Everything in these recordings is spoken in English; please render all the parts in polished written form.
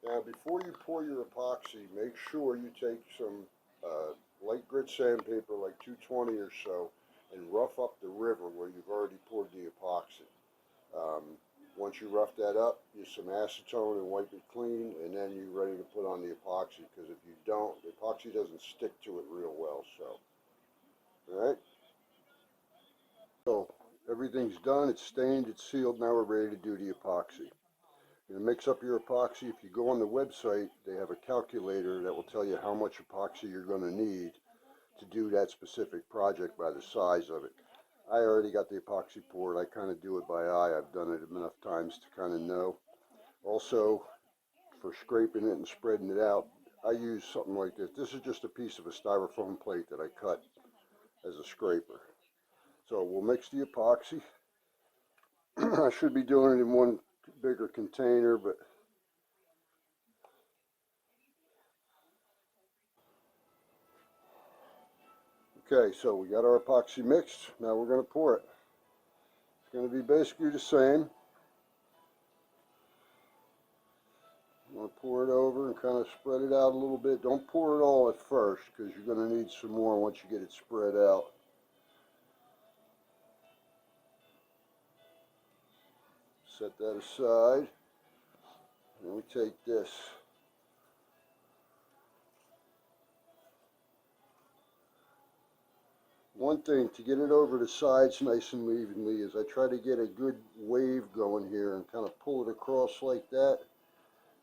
Now, before you pour your epoxy, make sure you take some light grit sandpaper, like 220 or so, and rough up the river where you've already poured the epoxy. Um, Once you rough that up, use some acetone and wipe it clean, and then you're ready to put on the epoxy, because if you don't, the epoxy doesn't stick to it real well. So, alright? So, everything's done, it's stained, it's sealed, now we're ready to do the epoxy. You're going to mix up your epoxy. If you go on the website, they have a calculator that will tell you how much epoxy you're going to need to do that specific project by the size of it. I already got the epoxy poured. I kind of do it by eye. I've done it enough times to kind of know. Also, for scraping it and spreading it out, I use something like this. This is just a piece of a styrofoam plate that I cut as a scraper. So we'll mix the epoxy. I should be doing it in one bigger container, but okay, so we got our epoxy mixed. Now we're going to pour it. It's going to be basically the same. I'm going to pour it over and kind of spread it out a little bit. Don't pour it all at first, because you're going to need some more once you get it spread out. Set that aside. And we take this. One thing, to get it over the sides nice and evenly, is I try to get a good wave going here and kind of pull it across like that.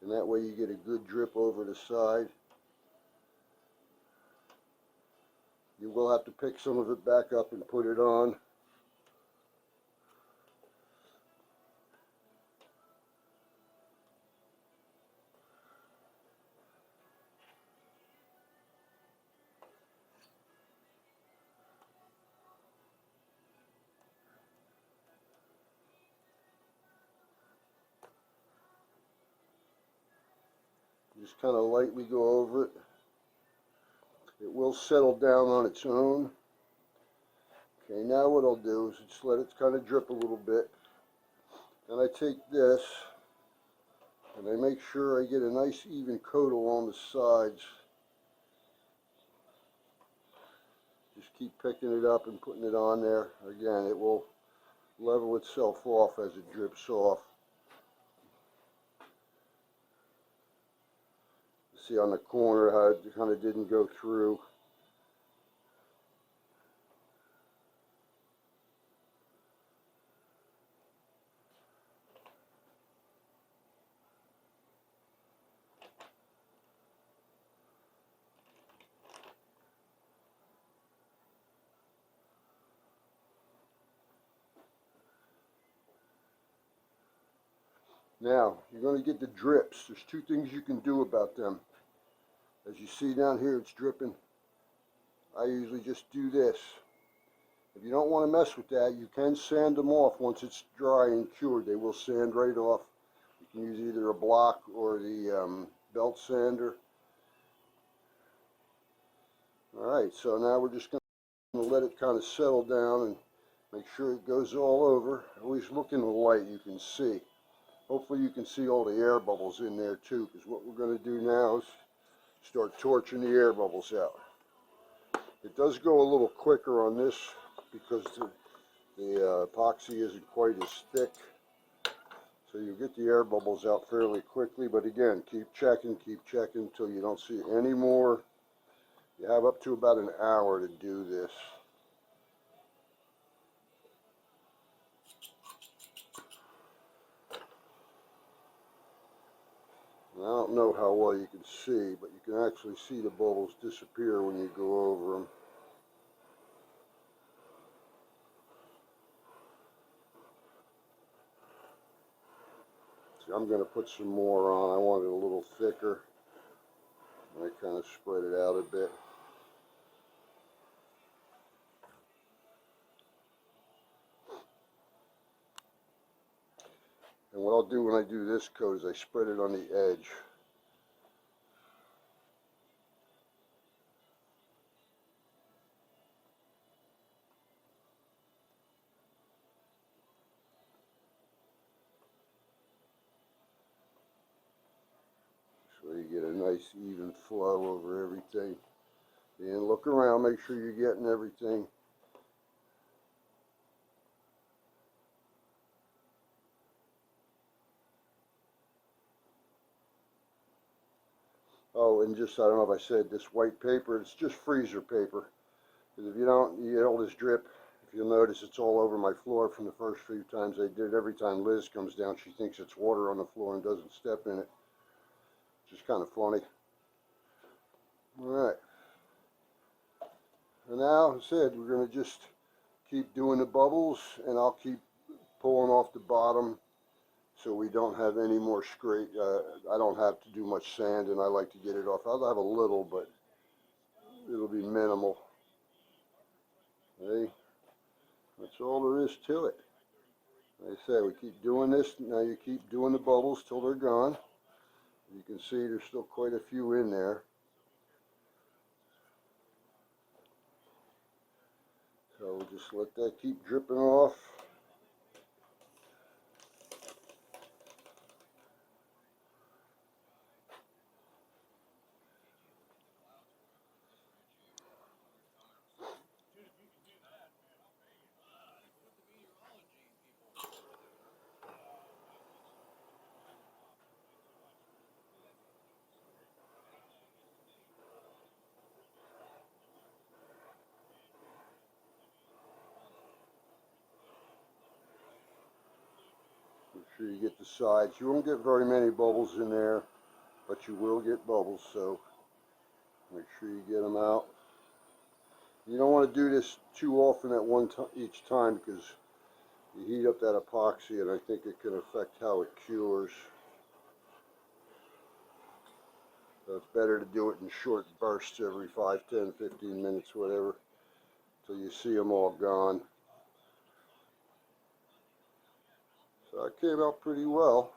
And that way you get a good drip over the side. You will have to pick some of it back up and put it on. Just kind of lightly go over it. It will settle down on its own. Okay, now what I'll do is just let it kind of drip a little bit. Then I take this and I make sure I get a nice even coat along the sides. Just keep picking it up and putting it on there. Again, it will level itself off as it drips off. See on the corner how it kind of didn't go through. Now, you're going to get the drips. There's two things you can do about them. As you see down here, it's dripping. I usually just do this. If you don't want to mess with that, you can sand them off once it's dry and cured. They will sand right off. You can use either a block or the belt sander. Alright, so now we're just going to let it kind of settle down and make sure it goes all over. Always look in the light, you can see. Hopefully you can see all the air bubbles in there too, because what we're going to do now is start torching the air bubbles out. It does go a little quicker on this because the epoxy isn't quite as thick. So you get the air bubbles out fairly quickly, but again, keep checking until you don't see any more. You have up to about an hour to do this. I don't know how well you can see, but you can actually see the bubbles disappear when you go over them. See, I'm going to put some more on. I want it a little thicker. I kind of spread it out a bit. And what I'll do when I do this coat is I spread it on the edge. So you get a nice even flow over everything. And look around, make sure you're getting everything. Oh, and just, I don't know if I said, this white paper, it's just freezer paper. Because if you don't, you get all this drip. If you'll notice, it's all over my floor from the first few times I did it. Every time Liz comes down, she thinks it's water on the floor and doesn't step in it. Just kind of funny. Alright. And now, as I said, we're going to just keep doing the bubbles, and I'll keep pulling off the bottom so we don't have any more scrape. I don't have to do much sand, and I like to get it off. I'll have a little, but it'll be minimal. Okay? That's all there is to it. Like I said, we keep doing this. Now you keep doing the bubbles till they're gone. You can see there's still quite a few in there. So we'll just let that keep dripping off. Make sure you get the sides. You won't get very many bubbles in there, but you will get bubbles, so make sure you get them out. You don't want to do this too often at one time each time, because you heat up that epoxy and I think it can affect how it cures. So it's better to do it in short bursts every 5, 10, 15 minutes, whatever, till you see them all gone. So that came out pretty well.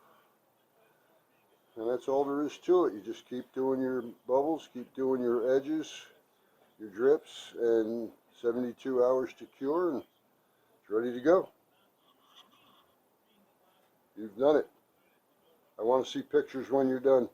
And that's all there is to it. You just keep doing your bubbles, keep doing your edges, your drips, and 72 hours to cure, and it's ready to go. You've done it. I want to see pictures when you're done.